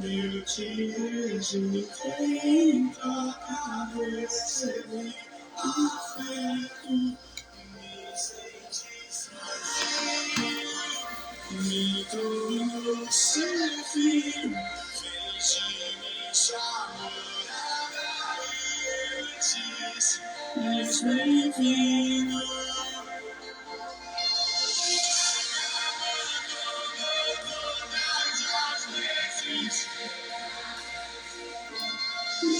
Eu te vejo e tenho tocar você, afeto, me satisfazer. Me trouxe fim, fez de mim chamada antes, mas bem-vindo.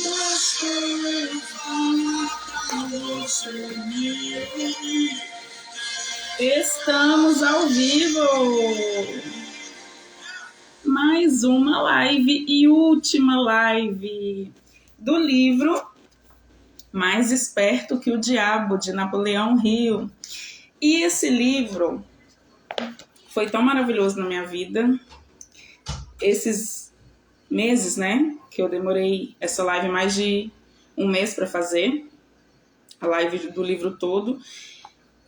Basta eu falar pra você me ouvir. Estamos ao vivo! Mais uma live e última live do livro Mais Esperto que o Diabo, de Napoleão Hill. E esse livro foi tão maravilhoso na minha vida. Esses meses, né, que eu demorei essa live mais de um mês para fazer, a live do livro todo.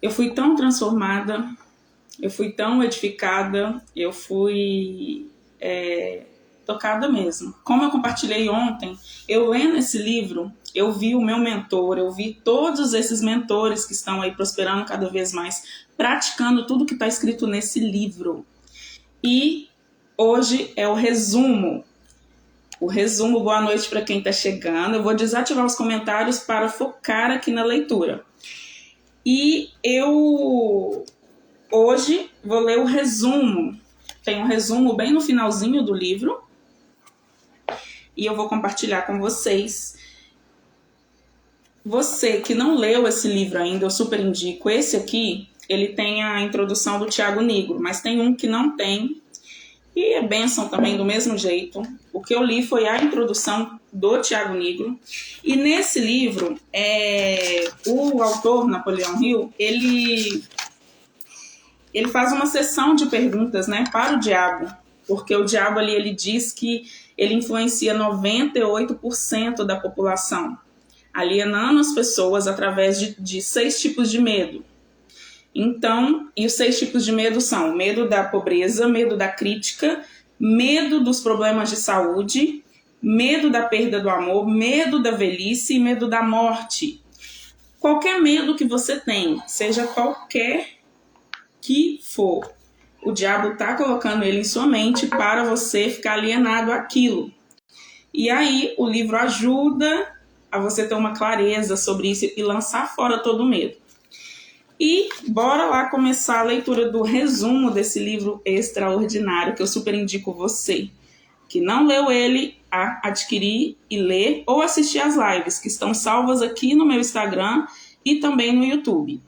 Eu fui tão transformada, eu fui tão edificada, eu fui tocada mesmo. Como eu compartilhei ontem, eu lendo esse livro, eu vi o meu mentor, eu vi todos esses mentores que estão aí prosperando cada vez mais, praticando tudo que está escrito nesse livro. E hoje é o resumo. Boa noite para quem está chegando. Eu vou desativar os comentários para focar aqui na leitura. E eu hoje vou ler o resumo. Tem um resumo bem no finalzinho do livro. E eu vou compartilhar com vocês. Você que não leu esse livro ainda, eu super indico. Esse aqui, ele tem a introdução do Tiago Nigro, mas tem um que não tem. E é bênção também do mesmo jeito. O que eu li foi a introdução do Tiago Nigro. E nesse livro, o autor, Napoleão Hill, ele faz uma sessão de perguntas, né, para o diabo. Porque o diabo ali, ele diz que ele influencia 98% da população, alienando as pessoas através de 6 tipos de medo. Então, e os 6 tipos de medo são medo da pobreza, medo da crítica, medo dos problemas de saúde, medo da perda do amor, medo da velhice e medo da morte. Qualquer medo que você tem, seja qualquer que for, o diabo está colocando ele em sua mente para você ficar alienado àquilo. E aí o livro ajuda a você ter uma clareza sobre isso e lançar fora todo o medo. E bora lá começar a leitura do resumo desse livro extraordinário, que eu super indico você, que não leu ele, a adquirir e ler ou assistir às lives, que estão salvas aqui no meu Instagram e também no YouTube.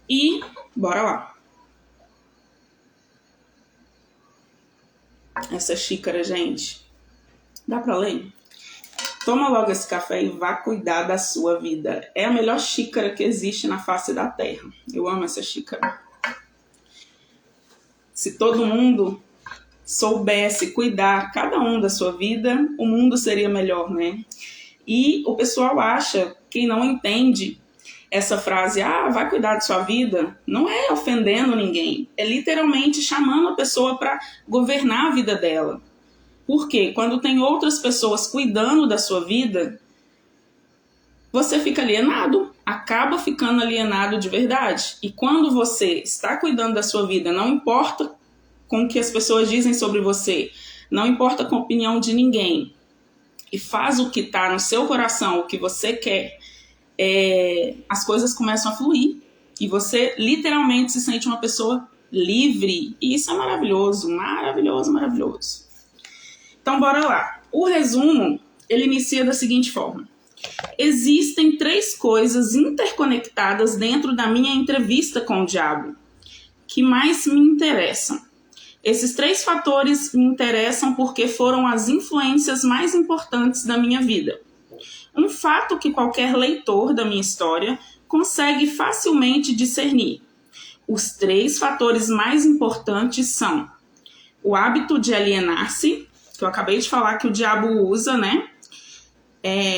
E bora lá. Essa xícara, gente, dá pra ler? Toma logo esse café e vá cuidar da sua vida. É a melhor xícara que existe na face da terra. Eu amo essa xícara. Se todo mundo soubesse cuidar, cada um da sua vida, o mundo seria melhor, né? E o pessoal acha, quem não entende essa frase, vai cuidar da sua vida, não é ofendendo ninguém. É literalmente chamando a pessoa para governar a vida dela. Porque quando tem outras pessoas cuidando da sua vida, você fica alienado, acaba ficando alienado de verdade. E quando você está cuidando da sua vida, não importa com o que as pessoas dizem sobre você, não importa com a opinião de ninguém, e faz o que está no seu coração, o que você quer, as coisas começam a fluir. E você literalmente se sente uma pessoa livre. E isso é maravilhoso, maravilhoso, maravilhoso. Então, bora lá. O resumo, ele inicia da seguinte forma. Existem 3 coisas interconectadas dentro da minha entrevista com o diabo que mais me interessam. Esses 3 fatores me interessam porque foram as influências mais importantes da minha vida. Um fato que qualquer leitor da minha história consegue facilmente discernir. Os 3 fatores mais importantes são o hábito de alienar-se, que eu acabei de falar que o diabo usa, né?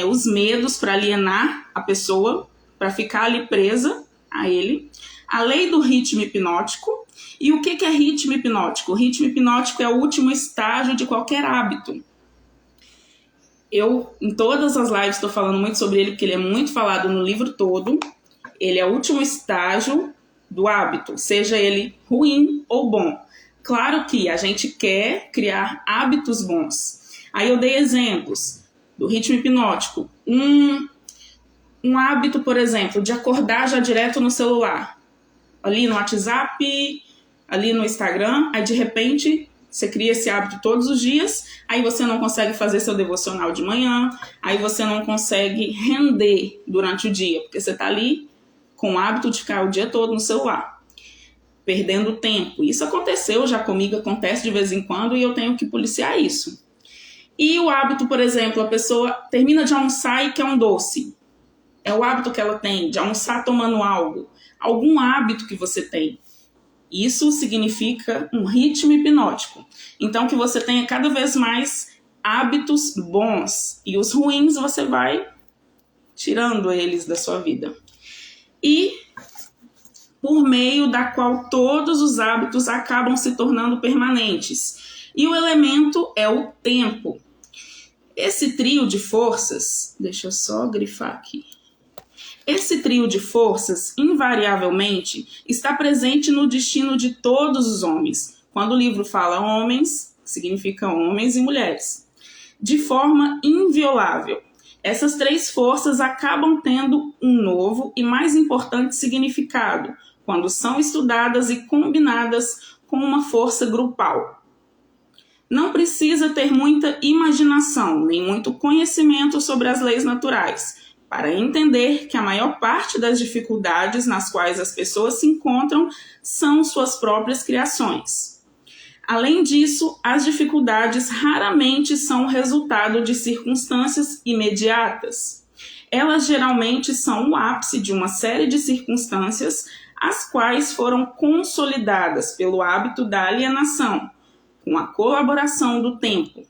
Os medos para alienar a pessoa, para ficar ali presa a ele. A lei do ritmo hipnótico, E o que é ritmo hipnótico? O ritmo hipnótico é o último estágio de qualquer hábito. Eu, em todas as lives, estou falando muito sobre ele, porque ele é muito falado no livro todo. Ele é o último estágio do hábito, seja ele ruim ou bom. Claro que a gente quer criar hábitos bons. Aí eu dei exemplos do ritmo hipnótico. Um hábito, por exemplo, de acordar já direto no celular. Ali no WhatsApp, ali no Instagram, aí de repente você cria esse hábito todos os dias, aí você não consegue fazer seu devocional de manhã, aí você não consegue render durante o dia, porque você está ali com o hábito de ficar o dia todo no celular, perdendo tempo. Isso aconteceu já comigo, acontece de vez em quando e eu tenho que policiar isso. E o hábito, por exemplo, a pessoa termina de almoçar e quer um doce. É o hábito que ela tem de almoçar tomando algo. Algum hábito que você tem. Isso significa um ritmo hipnótico. Então, que você tenha cada vez mais hábitos bons. E os ruins você vai tirando eles da sua vida. E por meio da qual todos os hábitos acabam se tornando permanentes. E o elemento é o tempo. Esse trio de forças, deixa eu só grifar aqui. Esse trio de forças, invariavelmente, está presente no destino de todos os homens. Quando o livro fala homens, significa homens e mulheres. De forma inviolável. Essas três forças acabam tendo um novo e mais importante significado, quando são estudadas e combinadas com uma força grupal. Não precisa ter muita imaginação, nem muito conhecimento sobre as leis naturais, para entender que a maior parte das dificuldades nas quais as pessoas se encontram são suas próprias criações. Além disso, as dificuldades raramente são o resultado de circunstâncias imediatas. Elas geralmente são o ápice de uma série de circunstâncias as quais foram consolidadas pelo hábito da alienação, com a colaboração do tempo.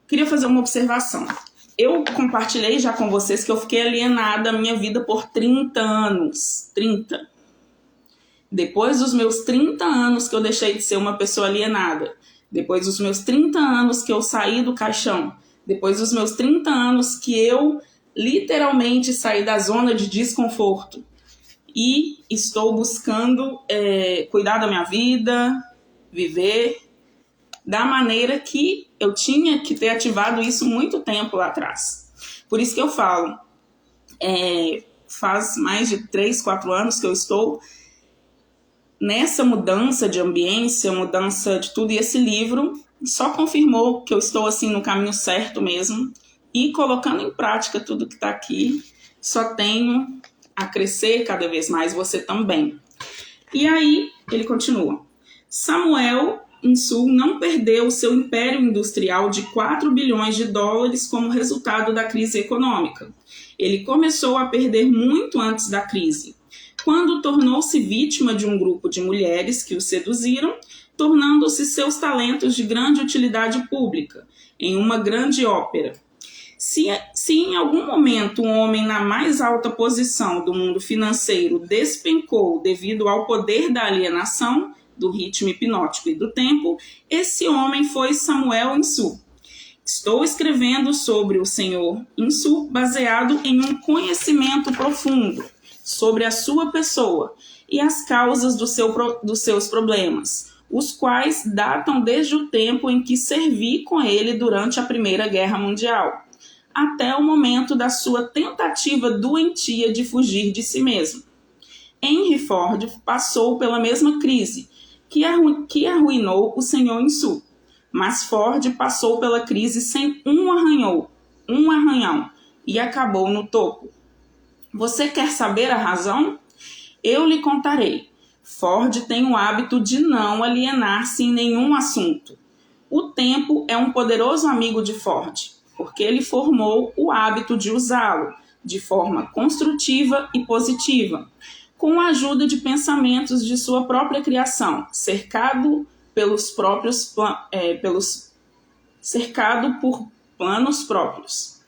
Queria fazer uma observação. Eu compartilhei já com vocês que eu fiquei alienada a minha vida por 30 anos. 30. Depois dos meus 30 anos que eu deixei de ser uma pessoa alienada. Depois dos meus 30 anos que eu saí do caixão. Depois dos meus 30 anos que eu literalmente saí da zona de desconforto. E estou buscando cuidar da minha vida, viver da maneira que eu tinha que ter ativado isso muito tempo lá atrás. Por isso que eu falo, faz mais de 3, 4 anos que eu estou nessa mudança de ambiência, mudança de tudo, e esse livro só confirmou que eu estou assim no caminho certo mesmo, e colocando em prática tudo que está aqui, só tenho a crescer cada vez mais, você também. E aí, ele continua. Samuel Insull não perdeu o seu império industrial de 4 bilhões de dólares como resultado da crise econômica. Ele começou a perder muito antes da crise, quando tornou-se vítima de um grupo de mulheres que o seduziram, tornando-se seus talentos de grande utilidade pública, em uma grande ópera. Se em algum momento um homem na mais alta posição do mundo financeiro despencou devido ao poder da alienação, do ritmo hipnótico e do tempo, esse homem foi Samuel Insull. Estou escrevendo sobre o Sr. Insull baseado em um conhecimento profundo sobre a sua pessoa e as causas dos seus problemas, os quais datam desde o tempo em que servi com ele durante a Primeira Guerra Mundial, até o momento da sua tentativa doentia de fugir de si mesmo. Henry Ford passou pela mesma crise, que arruinou o Sr. Insull. Mas Ford passou pela crise sem um arranhão e acabou no topo. Você quer saber a razão? Eu lhe contarei. Ford tem o hábito de não alienar-se em nenhum assunto. O tempo é um poderoso amigo de Ford, porque ele formou o hábito de usá-lo de forma construtiva e positiva, com a ajuda de pensamentos de sua própria criação, cercado por planos próprios.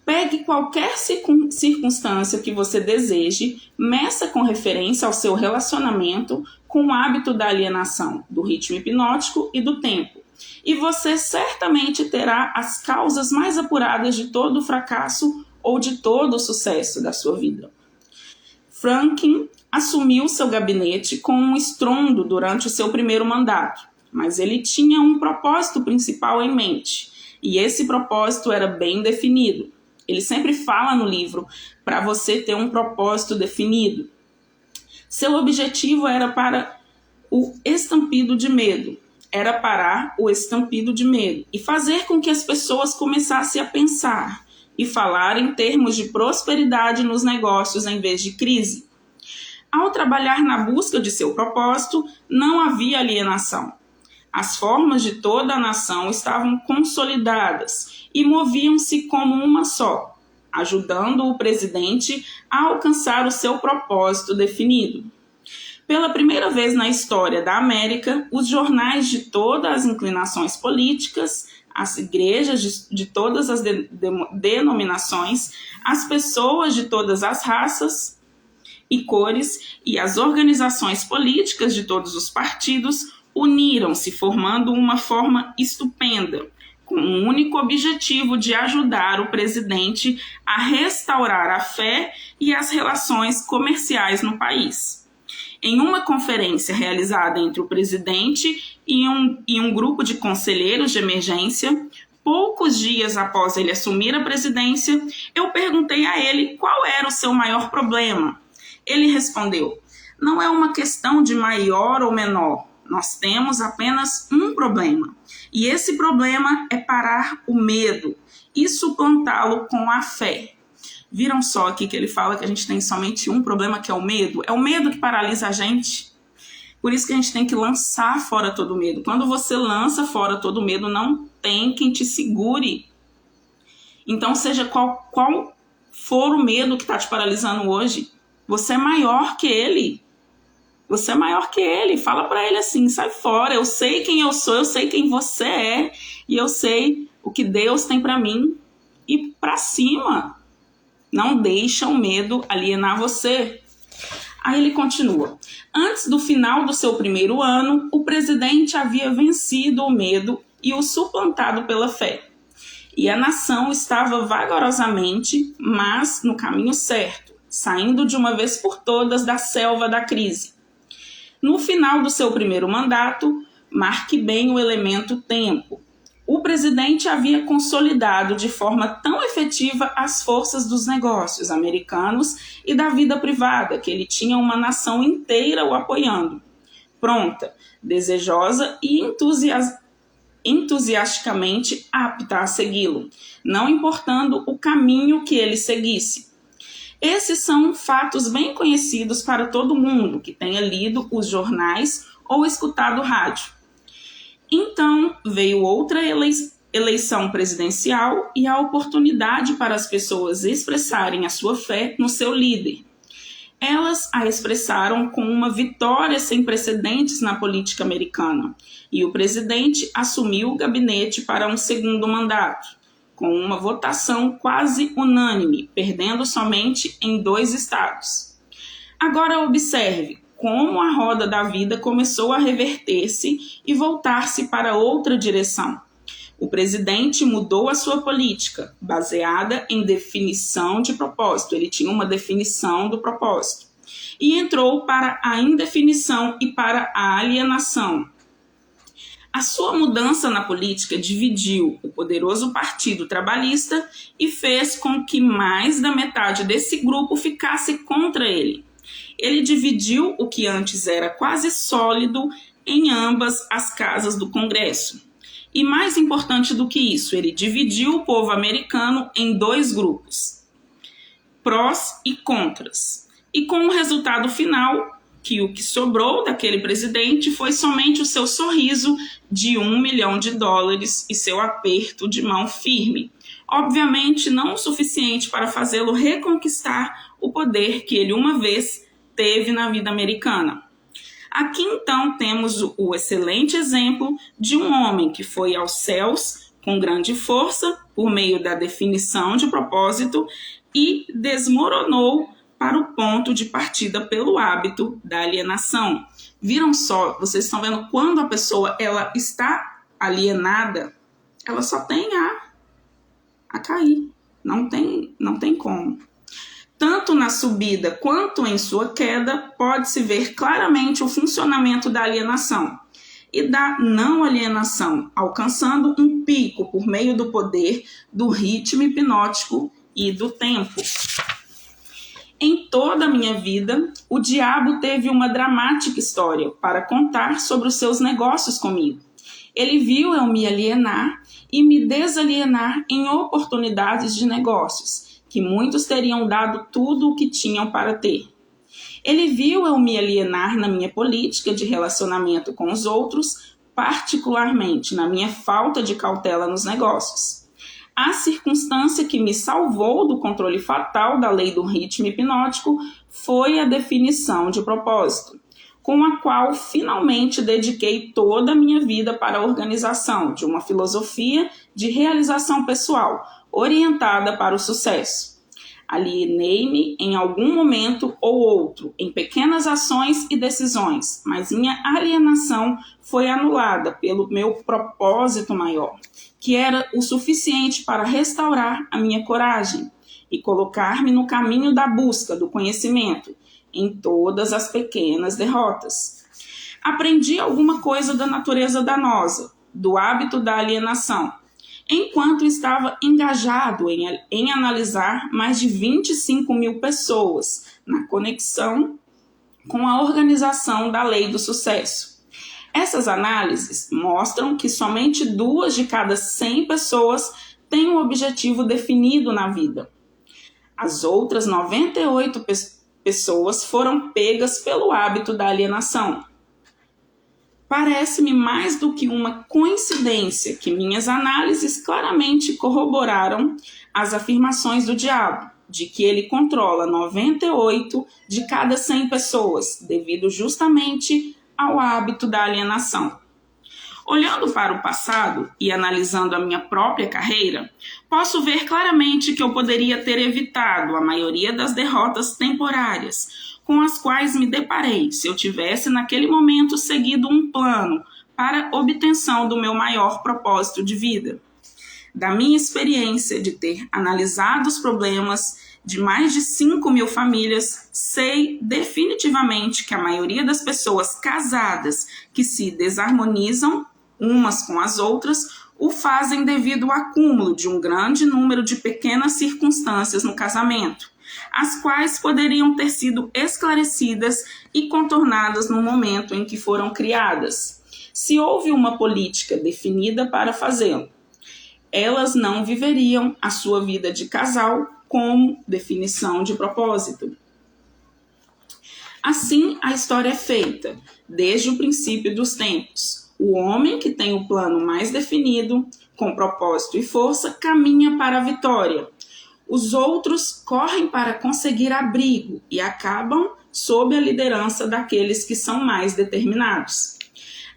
Pegue qualquer circunstância que você deseje, meça com referência ao seu relacionamento com o hábito da alienação, do ritmo hipnótico e do tempo. E você certamente terá as causas mais apuradas de todo o fracasso ou de todo o sucesso da sua vida. Franklin assumiu seu gabinete com um estrondo durante o seu primeiro mandato, mas ele tinha um propósito principal em mente, e esse propósito era bem definido. Ele sempre fala no livro para você ter um propósito definido. Seu objetivo era para o estampido de medo, era parar o estampido de medo e fazer com que as pessoas começassem a pensar e falar em termos de prosperidade nos negócios em vez de crise. Ao trabalhar na busca de seu propósito, não havia alienação. As formas de toda a nação estavam consolidadas e moviam-se como uma só, ajudando o presidente a alcançar o seu propósito definido. Pela primeira vez na história da América, os jornais de todas as inclinações políticas, as igrejas de todas as denominações, as pessoas de todas as raças e cores e as organizações políticas de todos os partidos uniram-se, formando uma forma estupenda, com o único objetivo de ajudar o presidente a restaurar a fé e as relações comerciais no país. Em uma conferência realizada entre o presidente e um grupo de conselheiros de emergência, poucos dias após ele assumir a presidência, eu perguntei a ele qual era o seu maior problema. Ele respondeu: não é uma questão de maior ou menor, nós temos apenas um problema, e esse problema é parar o medo e suplantá-lo com a fé. Viram só aqui que ele fala que a gente tem somente um problema, que é o medo? É o medo que paralisa a gente. Por isso que a gente tem que lançar fora todo medo. Quando você lança fora todo medo, não tem quem te segure. Então, seja qual for o medo que está te paralisando hoje, você é maior que ele. Você é maior que ele. Fala para ele assim: sai fora, eu sei quem eu sou, eu sei quem você é, e eu sei o que Deus tem para mim. E para cima. Não deixa o medo alienar você. Aí ele continua: antes do final do seu primeiro ano, o presidente havia vencido o medo e o suplantado pela fé. E a nação estava vagarosamente, mas no caminho certo, saindo de uma vez por todas da selva da crise. No final do seu primeiro mandato, marque bem o elemento tempo. O presidente havia consolidado de forma tão efetiva as forças dos negócios americanos e da vida privada que ele tinha uma nação inteira o apoiando, pronta, desejosa e entusiasticamente apta a segui-lo, não importando o caminho que ele seguisse. Esses são fatos bem conhecidos para todo mundo que tenha lido os jornais ou escutado rádio. Então veio outra eleição presidencial e a oportunidade para as pessoas expressarem a sua fé no seu líder. Elas a expressaram com uma vitória sem precedentes na política americana, e o presidente assumiu o gabinete para um segundo mandato, com uma votação quase unânime, perdendo somente em 2 estados. Agora observe como a roda da vida começou a reverter-se e voltar-se para outra direção. O presidente mudou a sua política, baseada em definição de propósito. Ele tinha uma definição do propósito. E entrou para a indefinição e para a alienação. A sua mudança na política dividiu o poderoso Partido Trabalhista e fez com que mais da metade desse grupo ficasse contra ele. Ele dividiu o que antes era quase sólido em ambas as casas do Congresso. E mais importante do que isso, ele dividiu o povo americano em 2 grupos, prós e contras. E com o resultado final, que o que sobrou daquele presidente foi somente o seu sorriso de $1 milhão e seu aperto de mão firme. Obviamente não o suficiente para fazê-lo reconquistar o poder que ele uma vez teve na vida americana. Aqui então temos o excelente exemplo de um homem que foi aos céus com grande força por meio da definição de propósito e desmoronou para o ponto de partida pelo hábito da alienação. Viram só, vocês estão vendo quando a pessoa ela está alienada, ela só tem a cair. Não tem como. Tanto na subida quanto em sua queda, pode-se ver claramente o funcionamento da alienação e da não alienação, alcançando um pico por meio do poder do ritmo hipnótico e do tempo. Em toda a minha vida, o diabo teve uma dramática história para contar sobre os seus negócios comigo. Ele viu eu me alienar e me desalienar em oportunidades de negócios, que muitos teriam dado tudo o que tinham para ter. Ele viu eu me alienar na minha política de relacionamento com os outros, particularmente na minha falta de cautela nos negócios. A circunstância que me salvou do controle fatal da lei do ritmo hipnótico foi a definição de propósito, com a qual finalmente dediquei toda a minha vida para a organização de uma filosofia de realização pessoal, orientada para o sucesso. Alienei-me em algum momento ou outro, em pequenas ações e decisões, mas minha alienação foi anulada pelo meu propósito maior, que era o suficiente para restaurar a minha coragem e colocar-me no caminho da busca do conhecimento, em todas as pequenas derrotas. Aprendi alguma coisa da natureza danosa, do hábito da alienação, enquanto estava engajado em analisar mais de 25 mil pessoas na conexão com a organização da lei do sucesso. Essas análises mostram que somente 2 de cada 100 pessoas têm um objetivo definido na vida. As outras 98 pessoas foram pegas pelo hábito da alienação. Parece-me mais do que uma coincidência que minhas análises claramente corroboraram as afirmações do diabo, de que ele controla 98 de cada 100 pessoas, devido justamente ao hábito da alienação. Olhando para o passado e analisando a minha própria carreira, posso ver claramente que eu poderia ter evitado a maioria das derrotas temporárias com as quais me deparei se eu tivesse naquele momento seguido um plano para obtenção do meu maior propósito de vida. Da minha experiência de ter analisado os problemas de mais de 5 mil famílias, sei definitivamente que a maioria das pessoas casadas que se desarmonizam umas com as outras o fazem devido ao acúmulo de um grande número de pequenas circunstâncias no casamento, as quais poderiam ter sido esclarecidas e contornadas no momento em que foram criadas, se houve uma política definida para fazê-lo. Elas não viveriam a sua vida de casal como definição de propósito. Assim, a história é feita, desde o princípio dos tempos. O homem que tem o plano mais definido, com propósito e força, caminha para a vitória. Os outros correm para conseguir abrigo e acabam sob a liderança daqueles que são mais determinados.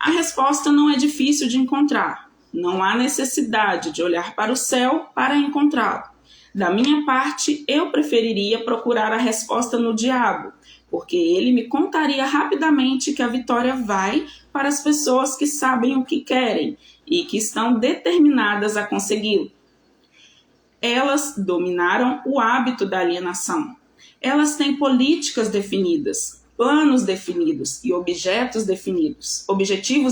A resposta não é difícil de encontrar. Não há necessidade de olhar para o céu para encontrá-lo. Da minha parte, eu preferiria procurar a resposta no diabo, porque ele me contaria rapidamente que a vitória vai para as pessoas que sabem o que querem e que estão determinadas a consegui-lo. Elas dominaram o hábito da alienação. Elas têm políticas definidas, planos definidos e objetivos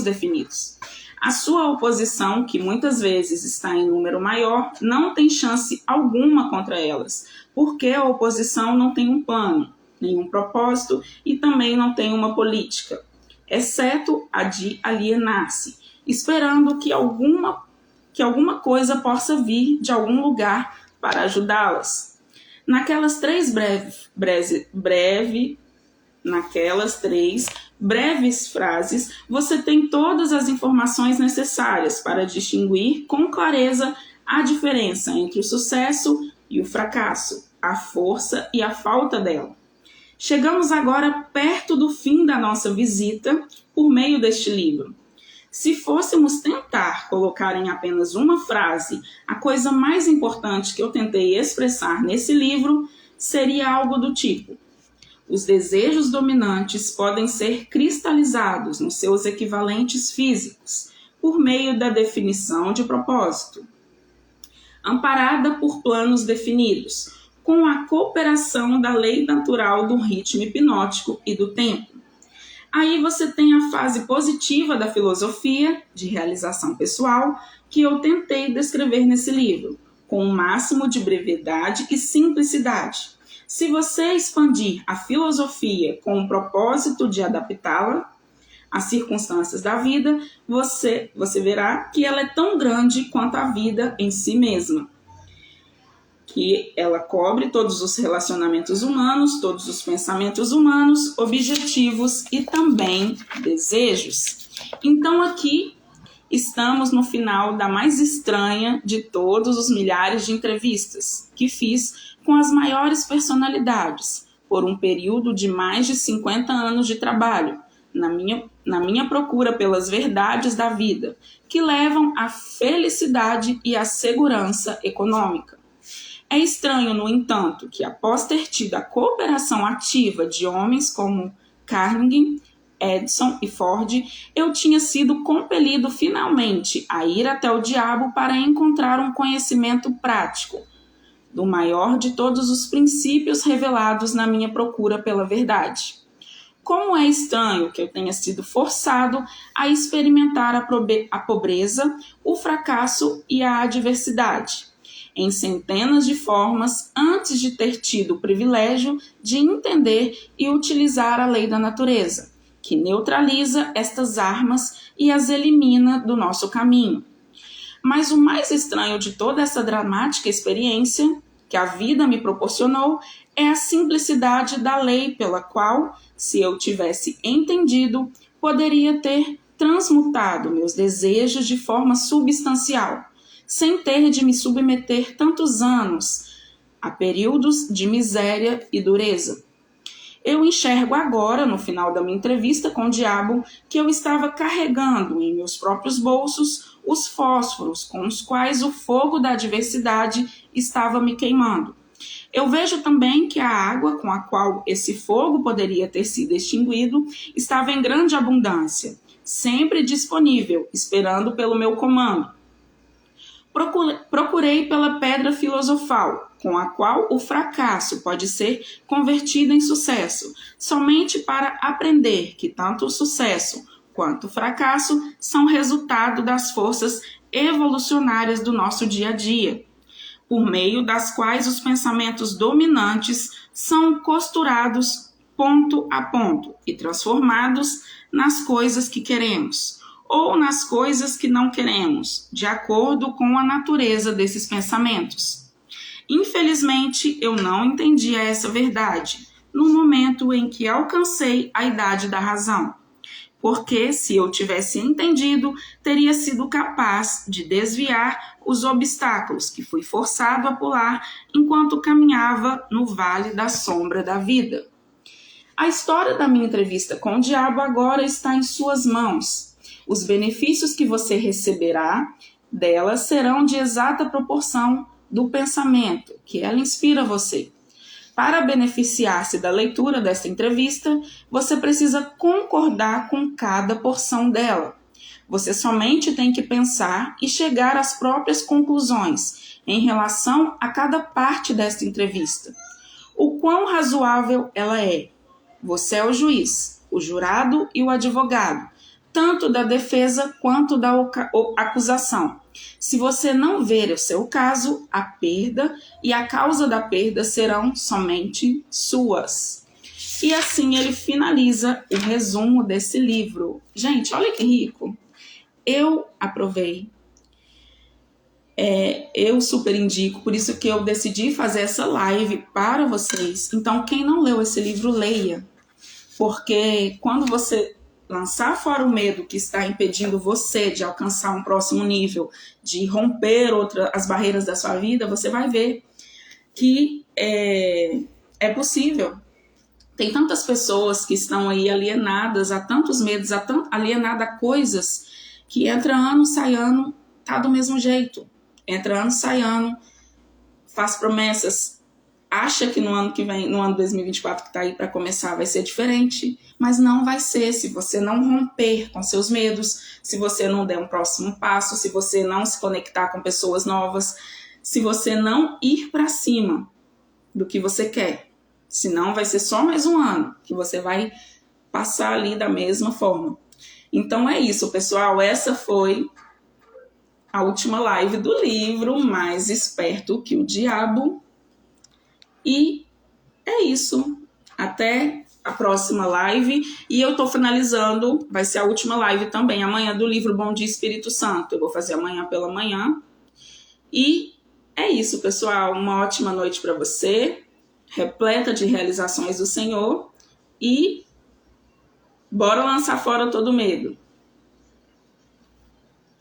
definidos. A sua oposição, que muitas vezes está em número maior, não tem chance alguma contra elas, porque a oposição não tem um plano, nenhum propósito e também não tem uma política, exceto a de alienar-se, esperando que alguma coisa possa vir de algum lugar para ajudá-las. Naquelas três breves frases, você tem todas as informações necessárias para distinguir com clareza a diferença entre o sucesso e o fracasso, a força e a falta dela. Chegamos agora perto do fim da nossa visita por meio deste livro. Se fôssemos tentar colocar em apenas uma frase a coisa mais importante que eu tentei expressar nesse livro, seria algo do tipo: Os desejos dominantes podem ser cristalizados nos seus equivalentes físicos por meio da definição de propósito, amparada por planos definidos, com a cooperação da lei natural do ritmo hipnótico e do tempo. Aí você tem a fase positiva da filosofia de realização pessoal que eu tentei descrever nesse livro, com o máximo de brevidade e simplicidade. Se você expandir a filosofia com o propósito de adaptá-la às circunstâncias da vida, você verá que ela é tão grande quanto a vida em si mesma, que ela cobre todos os relacionamentos humanos, todos os pensamentos humanos, objetivos e também desejos. Então aqui estamos no final da mais estranha de todos os milhares de entrevistas que fiz com as maiores personalidades por um período de mais de 50 anos de trabalho, na minha procura pelas verdades da vida, que levam à felicidade e à segurança econômica. É estranho, no entanto, que após ter tido a cooperação ativa de homens como Carnegie, Edison e Ford, eu tinha sido compelido finalmente a ir até o diabo para encontrar um conhecimento prático do maior de todos os princípios revelados na minha procura pela verdade. Como é estranho que eu tenha sido forçado a experimentar a pobreza, o fracasso e a adversidade em centenas de formas antes de ter tido o privilégio de entender e utilizar a lei da natureza, que neutraliza estas armas e as elimina do nosso caminho. Mas o mais estranho de toda essa dramática experiência que a vida me proporcionou é a simplicidade da lei pela qual, se eu tivesse entendido, poderia ter transmutado meus desejos de forma substancial, sem ter de me submeter tantos anos a períodos de miséria e dureza. Eu enxergo agora, no final da minha entrevista com o diabo, que eu estava carregando em meus próprios bolsos os fósforos com os quais o fogo da adversidade estava me queimando. Eu vejo também que a água com a qual esse fogo poderia ter sido extinguido estava em grande abundância, sempre disponível, esperando pelo meu comando. Procurei pela pedra filosofal, com a qual o fracasso pode ser convertido em sucesso, somente para aprender que tanto o sucesso quanto o fracasso são resultado das forças evolucionárias do nosso dia a dia, por meio das quais os pensamentos dominantes são costurados ponto a ponto e transformados nas coisas que queremos, ou nas coisas que não queremos, de acordo com a natureza desses pensamentos. Infelizmente, eu não entendia essa verdade no momento em que alcancei a idade da razão, porque se eu tivesse entendido, teria sido capaz de desviar os obstáculos que fui forçado a pular enquanto caminhava no vale da sombra da vida. A história da minha entrevista com o diabo agora está em suas mãos. Os benefícios que você receberá dela serão de exata proporção do pensamento que ela inspira você. Para beneficiar-se da leitura desta entrevista, você precisa concordar com cada porção dela. Você somente tem que pensar e chegar às próprias conclusões em relação a cada parte desta entrevista. O quão razoável ela é. Você é o juiz, o jurado e o advogado, tanto da defesa quanto da acusação. Se você não ver o seu caso, a perda e a causa da perda serão somente suas. E assim ele finaliza o resumo desse livro. Gente, olha que rico. Eu aprovei. Eu super indico, por isso que eu decidi fazer essa live para vocês. Então, quem não leu esse livro, leia. Porque quando você lançar fora o medo que está impedindo você de alcançar um próximo nível, de romper as barreiras da sua vida, você vai ver que é possível. Tem tantas pessoas que estão aí alienadas a tantos medos, alienadas a coisas, que entra ano, sai ano, tá do mesmo jeito. Entra ano, sai ano, faz promessas, acha que no ano que vem, no ano 2024 que está aí para começar, vai ser diferente, mas não vai ser se você não romper com seus medos, se você não der um próximo passo, se você não se conectar com pessoas novas, se você não ir para cima do que você quer. Senão vai ser só mais um ano que você vai passar ali da mesma forma. Então é isso, pessoal. Essa foi a última live do livro Mais Esperto que o Diabo. E é isso. Até a próxima live. E eu tô finalizando, vai ser a última live também, amanhã, do livro Bom Dia Espírito Santo. Eu vou fazer amanhã pela manhã. E é isso, pessoal. Uma ótima noite para você, repleta de realizações do Senhor. E bora lançar fora todo medo.